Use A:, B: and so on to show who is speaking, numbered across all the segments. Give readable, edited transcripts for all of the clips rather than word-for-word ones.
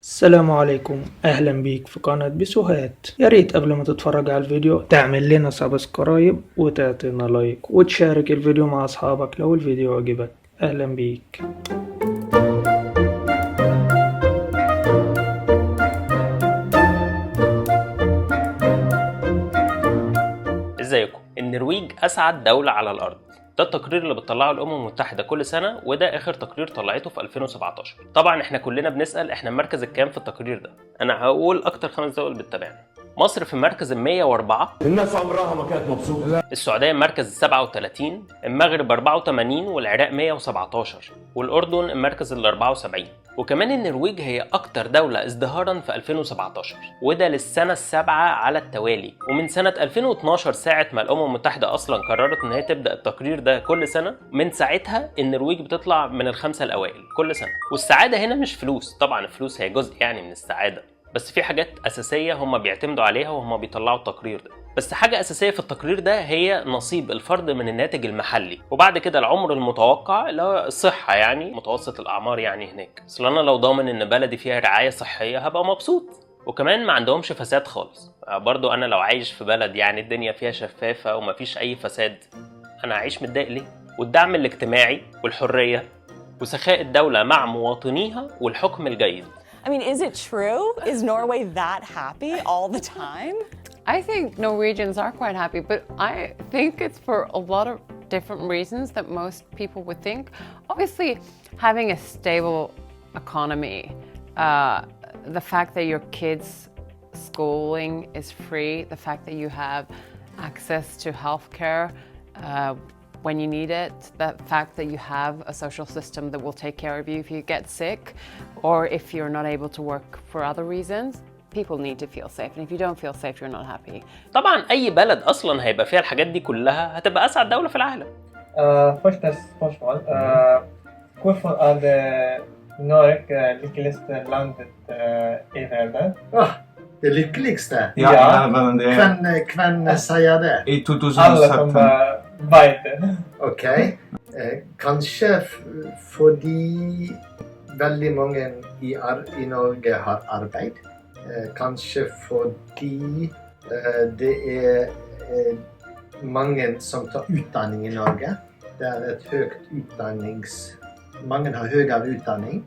A: السلام عليكم، اهلا بيك في قناة بسوهات. يا ريت قبل ما تتفرج على الفيديو تعمل لنا سبسكرايب وتعطينا لايك وتشارك الفيديو مع اصحابك لو الفيديو عجبك. اهلا بيك.
B: ازيكم؟ النرويج اسعد دولة على الارض. ده التقرير اللي بتطلعه الامم المتحدة كل سنة، وده اخر تقرير طلعته في 2017. طبعا احنا كلنا بنسأل احنا المركز الكام في التقرير ده. انا هقول اكتر 5 دول بتتابعنا. مصر في المركز ال 104.
C: الناس عمرها ما كانت مبسوطة.
B: السعودية المركز 37، المغرب 84، والعراق 117، والأردن المركز ال 74. وكمان النرويج هي أكتر دولة ازدهارا في 2017، وده للسنة السابعة على التوالي. ومن سنة 2012 ساعة ما الأمم المتحدة أصلا قررت إن هي تبدأ التقرير ده كل سنة، من ساعتها النرويج بتطلع من الخمسة الأوائل كل سنة. والسعادة هنا مش فلوس، طبعا الفلوس هي جزء يعني من السعادة، بس في حاجات أساسية هم بيعتمدوا عليها وهم بيطلعوا التقرير ده. بس حاجة أساسية في التقرير ده هي نصيب الفرد من الناتج المحلي، وبعد كده العمر المتوقع اللي هو الصحة، يعني متوسط الأعمار يعني هناك. أصل أنا لو ضامن إن بلدي فيها رعاية صحية هبقى مبسوط. وكمان ما عندهمش فساد خالص. برضو أنا لو عايش في بلد يعني الدنيا فيها شفافة ومفيش أي فساد، أنا عايش متضايق ليه؟ والدعم الاجتماعي والحرية وسخاء الدولة مع مواطنيها والحكم الجيد.
D: I mean, is it true? Is Norway that happy all the time?
E: I think Norwegians are quite happy, but I think it's for a lot of different reasons that most people would think. Obviously, having a stable economy, the fact that your kids' schooling is free, the fact that you have access to healthcare when you need it, the fact that you have a social system that will take care of you if you get sick or if you're not able to work for other reasons. People need to feel safe, and if you don't feel safe, you're not happy.
B: طبعا أي بلد أصلا هيبقى فيها الحاجات دي كلها هتبقى أسعد دولة في العالم.
F: Första spørsmål. Hvorfor er det Norge lykkeligste landet i verden?
G: Det lykkeligste?
F: Ja.
C: men det
G: Hvem sier det?
C: i
F: Alle som
C: 2017.
F: vet det.
G: Ok. Kanskje fordi veldig mange i Norge har arbeid. Kanskje fordi det er mange som tar utdanning i Norge. Det er et mange har høyere utdanning.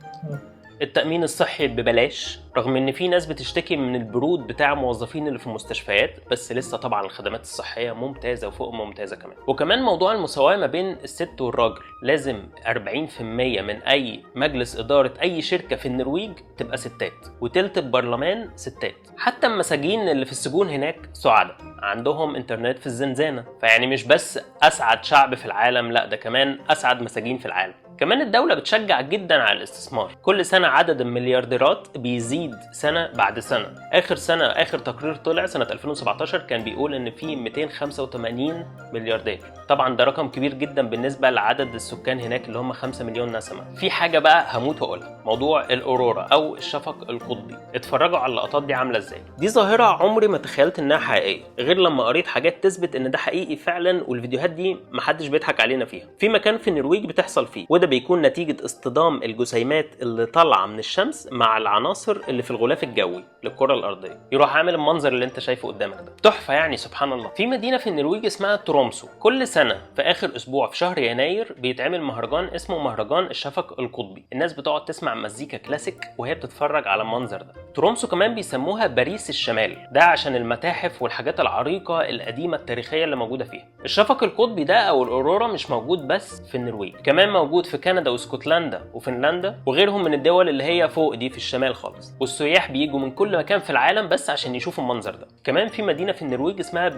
B: التأمين الصحي ببلاش، رغم ان في ناس بتشتكي من البرود بتاع موظفين اللي في المستشفيات، بس لسه طبعا الخدمات الصحية ممتازة وفوق ممتازة كمان. وكمان موضوع المساواة ما بين الست والراجل، لازم 40% من اي مجلس إدارة اي شركة في النرويج تبقى ستات، وتلت البرلمان ستات. حتى المساجين اللي في السجون هناك سعداء، عندهم انترنت في الزنزانة. فيعني مش بس اسعد شعب في العالم، لا ده كمان اسعد مساجين في العالم. كمان الدولة بتشجع جدا على الاستثمار. كل سنة عدد المليارديرات بيزيد سنة بعد سنة. آخر تقرير طلع سنة 2017 كان بيقول إن في 285 ملياردير. طبعا ده رقم كبير جدا بالنسبة لعدد السكان هناك اللي هم 5 مليون نسمة. في حاجة بقى هموت وأقولها، موضوع الأورورا أو الشفق القطبي. اتفرجوا على اللقطات دي عاملة إزاي. دي ظاهرة عمري ما تخيلت إنها حقيقية، غير لما قريت حاجات تثبت إن ده حقيقي فعلا، والفيديوهات دي محدش بيضحك علينا فيها. في مكان في النرويج بتحصل فيه، وده بيكون نتيجة اصطدام الجسيمات اللي طالعة من الشمس مع العناصر اللي في الغلاف الجوي للكرة الأرضية، يروح عامل المنظر اللي انت شايفه قدامك ده. تحفة يعني، سبحان الله. في مدينة في النرويج اسمها ترومسو، كل سنة في آخر أسبوع في شهر يناير بيتعمل مهرجان اسمه مهرجان الشفق القطبي. الناس بتقعد تسمع مزيكا كلاسيك وهي بتتفرج على المنظر ده. ترومسو كمان بيسموها باريس الشمال، ده عشان المتاحف والحاجات العريقة القديمة التاريخية اللي موجودة فيها. الشفق القطبي ده أو الأورورا مش موجود بس في النرويج، كمان موجود في كندا واسكتلندا وفنلندا وغيرهم من الدول اللي هي فوق دي في الشمال خالص. والسياح بيجوا من كل مكان في العالم بس عشان يشوفوا المنظر ده. كمان في مدينة في النرويج اسمها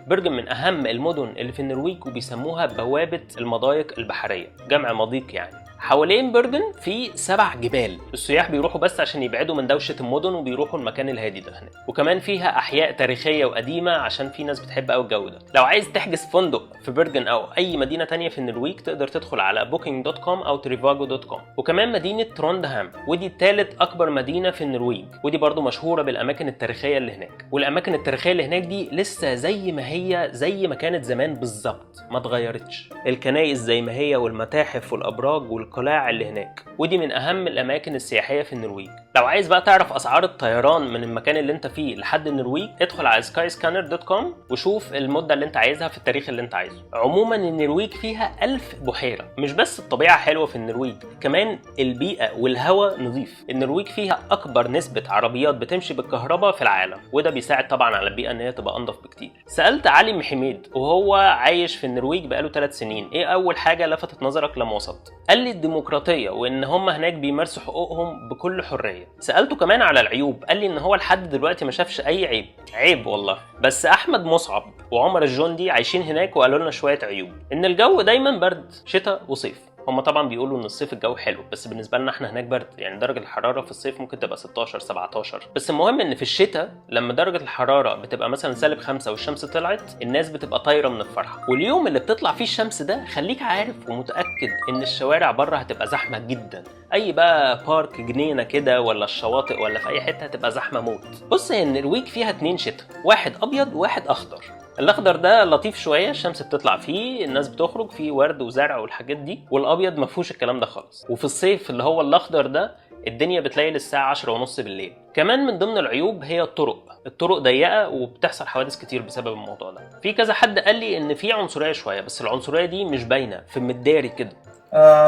B: بيرجن من أهم المدن اللي في النرويج، وبيسموها بوابة المضايق البحرية، جمع مضيق يعني. حوالين بيرجن في 7 جبال، السياح بيروحوا بس عشان يبعدوا من دوشة المدن وبيروحوا المكان الهادي ده هناك. وكمان فيها أحياء تاريخية وقديمة عشان في ناس بتحب قوي الجو ده. لو عايز تحجز فندق في بيرجن أو أي مدينة تانية في النرويج تقدر تدخل على booking.com أو trivago.com. وكمان مدينة تروندهام، ودي ثالث أكبر مدينة في النرويج، ودي برضو مشهورة بالأماكن التاريخية اللي هناك. والأماكن التاريخية اللي هناك دي لسه زي ما هي، زي ما كانت زمان بالظبط، ما اتغيرتش. الكنائس زي ما هي، والمتاحف والأبراج القلاع اللي هناك، ودي من اهم الاماكن السياحيه في النرويج. لو عايز بقى تعرف اسعار الطيران من المكان اللي انت فيه لحد النرويج، ادخل على skyscanner.com وشوف المده اللي انت عايزها في التاريخ اللي انت عايزه. عموما النرويج فيها 1000 بحيره. مش بس الطبيعه حلوه في النرويج، كمان البيئه والهواء نظيف. النرويج فيها اكبر نسبه عربيات بتمشي بالكهرباء في العالم، وده بيساعد طبعا على البيئه ان هي تبقى انضف بكتير. سالت علي محميد وهو عايش في النرويج بقاله 3 سنين، ايه اول حاجه لفتت نظرك لما وصلت؟ قال لي الديمقراطيه، وان هم هناك بيمارسوا حقوقهم بكل حريه. سالته كمان على العيوب، قال لي ان هو لحد دلوقتي ما شافش اي عيب والله. بس احمد مصعب وعمر الجندي عايشين هناك وقالوا لنا شويه عيوب، ان الجو دايما برد شتاء وصيف. هم طبعا بيقولوا ان الصيف الجو حلو، بس بالنسبه لنا احنا هناك برد، يعني درجه الحراره في الصيف ممكن تبقى 16 17. بس المهم ان في الشتاء لما درجه الحراره بتبقى مثلا -5 والشمس طلعت، الناس بتبقى طايره من الفرحه. واليوم اللي بتطلع فيه الشمس ده خليك عارف ومتاكد ان الشوارع بره هتبقى زحمه جدا. اي بقى بارك جنينه كده ولا الشواطئ ولا في اي حته هتبقى زحمه موت. بص، هي النرويج فيها 2 شتاء، واحد ابيض وواحد اخضر. الاخضر ده لطيف شويه، الشمس بتطلع فيه، الناس بتخرج فيه، ورد وزرع والحاجات دي. والابيض ما فيهوش الكلام ده خالص. وفي الصيف اللي هو الاخضر ده الدنيا بتلاقي للساعه 10:30 بالليل. كمان من ضمن العيوب هي الطرق ضيقه وبتحصل حوادث كتير بسبب الموضوع ده. في كذا حد قال لي ان في عنصريه شويه، بس العنصريه دي مش باينه، في مداري كده.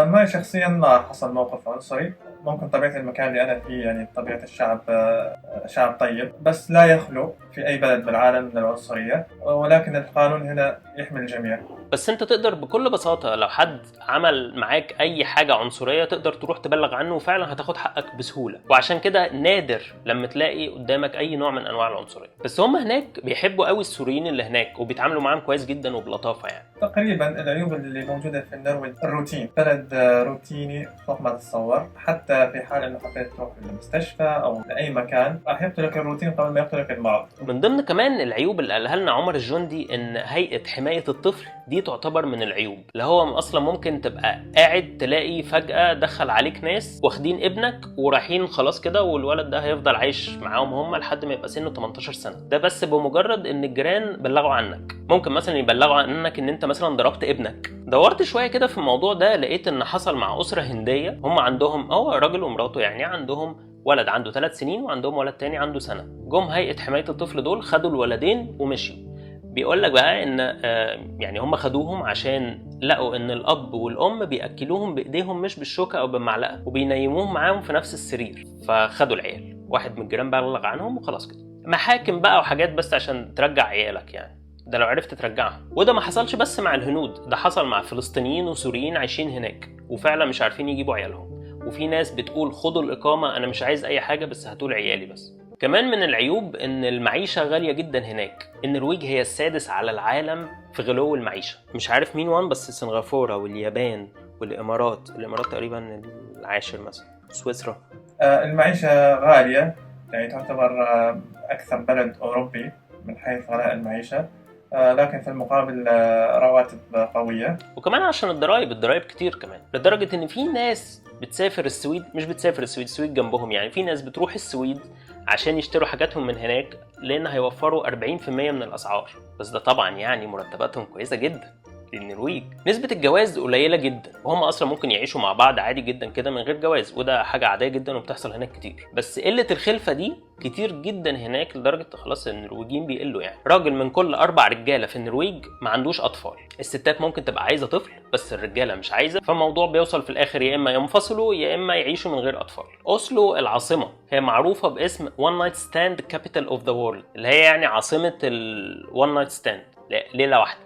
F: معي شخصيا ما حصل موقف عنصري. ممكن طبيعة المكان اللي أنا فيه، يعني طبيعة الشعب شعب طيب، بس لا يخلو في أي بلد بالعالم من العنصرية، ولكن القانون هنا يحمي الجميع.
B: بس انت تقدر بكل بساطة لو حد عمل معاك اي حاجة عنصرية تقدر تروح تبلغ عنه، وفعلا هتاخد حقك بسهولة. وعشان كده نادر لما تلاقي قدامك اي نوع من انواع العنصرية. بس هم هناك بيحبوا قوي السوريين اللي هناك، وبيتعاملوا معاهم كويس جدا وبلطافة يعني.
F: تقريبا العيوب اللي موجودة في النرويج الروتين، بلد روتيني فوق ما تتصور. حتى في حال انه حبيت تروح للمستشفى او لاي مكان راح يقتلك الروتين قبل ما يقتلك المرض.
B: من ضمن كمان العيوب اللي قالها لنا عمر الجندي ان هيئة حماية الطفل دي تعتبر من العيوب، اللي هو اصلا ممكن تبقى قاعد تلاقي فجأة دخل عليك ناس واخدين ابنك ورايحين خلاص كده، والولد ده هيفضل عايش معاهم هم لحد ما يبقى سنه 18 سنة. ده بس بمجرد ان الجيران بلغوا عنك. ممكن مثلا يبلغوا عنك ان انت مثلا ضربت ابنك. دورت شوية كده في الموضوع ده، لقيت ان حصل مع أسرة هندية، هم عندهم راجل ومراته، يعني عندهم ولد عنده 3 سنين وعندهم ولد تاني عنده سنة. جم هيئة حماية الطفل دول خدوا الولدين ومشيوا. بيقول لك بقى ان يعني هم خدوهم عشان لقوا ان الاب والام بياكلوهم بايديهم مش بالشوكه او بالمعلقه، وبينيموهم معاهم في نفس السرير. فخدوا العيال، واحد من الجيران بلغ عنهم وخلاص كده. محاكم بقى وحاجات بس عشان ترجع عيالك، يعني ده لو عرفت ترجعهم. وده ما حصلش بس مع الهنود، ده حصل مع فلسطينيين وسوريين عايشين هناك وفعلا مش عارفين يجيبوا عيالهم. وفي ناس بتقول خدوا الإقامة، أنا مش عايز أي حاجة بس هاتوا عيالي بس. كمان من العيوب إن المعيشة غالية جدا هناك. النرويج هي السادس على العالم في غلو المعيشة، مش عارف مين وان، بس سنغافورة واليابان والإمارات تقريبا العاشر مثلا، سويسرا.
F: المعيشة غالية، يعني تعتبر أكثر بلد أوروبي من حيث غلاء المعيشة، لكن في المقابل رواتب قوية.
B: وكمان عشان الضرايب كتير كمان، لدرجة ان في ناس بتسافر السويد، مش بتسافر السويد جنبهم، يعني في ناس بتروح السويد عشان يشتروا حاجاتهم من هناك، لان هيوفروا 40% من الاسعار. بس ده طبعا يعني مرتباتهم كويسة جدا. النرويج نسبة الجواز قليلة جدا، وهم اصلا ممكن يعيشوا مع بعض عادي جدا كده من غير جواز، وده حاجة عادية جدا وبتحصل هناك كتير. بس قلة الخلفة دي كتير جدا هناك، لدرجة خلاص النرويجيين بيقلوا. يعني راجل من كل 4 رجالة في النرويج ما عندوش اطفال. الستات ممكن تبقى عايزة طفل بس الرجالة مش عايزة، فالموضوع بيوصل في الاخر يا اما ينفصلوا يا اما يعيشوا من غير اطفال. اوسلو العاصمة هي معروفة باسم One Night Stand Capital of the World، اللي هي يعني عاصمة One Night Stand، ليلة واحدة.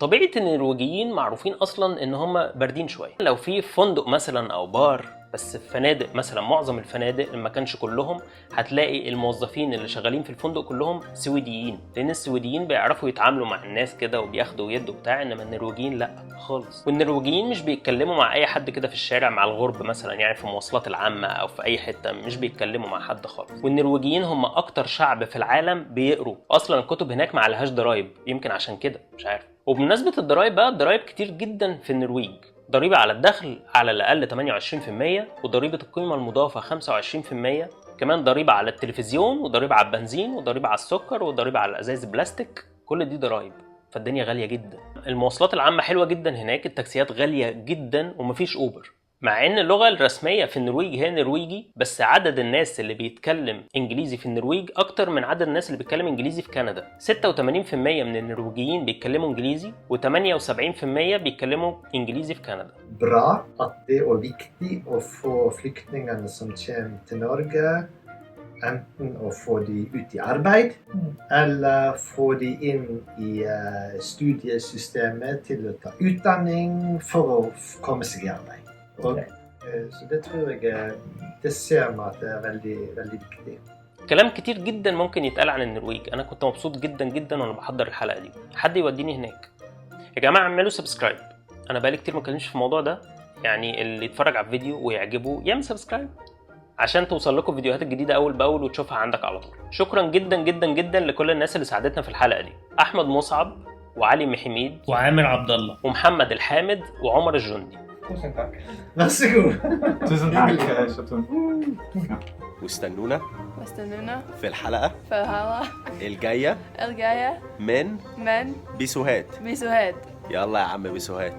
B: طبيعة النرويجيين معروفين اصلا ان هم باردين شوية. لو في فندق مثلا او بار، بس في فنادق مثلا، معظم الفنادق ما كانش كلهم، هتلاقي الموظفين اللي شغالين في الفندق كلهم سويديين، لان السويديين بيعرفوا يتعاملوا مع الناس كده وبياخدوا ويدوا بتاع، انما النرويجيين لا خالص. والنرويجيين مش بيتكلموا مع اي حد كده في الشارع، مع الغرب مثلا، يعني في المواصلات العامة او في اي حتة مش بيتكلموا مع حد خالص. والنرويجيين هم اكتر شعب في العالم بيقروا، اصلا الكتب هناك ما عليهاش ضرايب، يمكن عشان كده مش عارف. وبمناسبة الضرايب بقى، الضرايب كتير جدا في النرويج. ضريبة على الدخل على الأقل 28%، وضريبة القيمة المضافة 25%، كمان ضريبة على التلفزيون، وضريبة على البنزين، وضريبة على السكر، وضريبة على الأزاز البلاستيك. كل دي ضرايب، فالدنيا غالية جدا. المواصلات العامة حلوة جدا هناك، التاكسيات غالية جدا ومفيش أوبر. مع ان اللغة الرسمية في النرويج هي نرويجي، بس عدد الناس اللي بيتكلم انجليزي في النرويج اكتر من عدد الناس اللي بيتكلم انجليزي في كندا. 86% من النرويجيين بيتكلموا انجليزي، و78% بيتكلموا انجليزي في كندا.
G: Bra at det er viktig å få flyktningene som kommer til Norge, enten å få de ut i arbeid, eller få de inn i studiesystemet til å ta utdanning for å komme seg i arbeid. Og, så det tror jeg, det ser man at det er veldig, veldig viktig.
B: كلام كتير جدا ممكن يتقال عن النرويج. انا كنت مبسوط جدا جدا وانا بحضر الحلقة دي. حد يوديني هناك يا جماعة. اعملوا سبسكرايب. انا بقالي كتير ما اتكلمش في الموضوع ده، يعني اللي يتفرج على الفيديو ويعجبه يعمل سبسكرايب عشان توصل لكم فيديوهات الجديدة اول باول وتشوفها عندك على طول. شكرا جدا جدا جدا لكل الناس اللي ساعدتنا في الحلقة دي: احمد مصعب، وعلي محميد،
A: وعامر عبد الله،
B: ومحمد الحامد، وعمر الجندي.
G: Varsågod!
F: Tusen tack, Shatun.
H: واستنونا
I: واستنونا
H: في الحلقة
I: في الحلقة
H: الجاية
I: الجاية
H: من
I: من
H: بيسوهات.
I: بيسوهات.
H: يلا يا عم بيسوهات.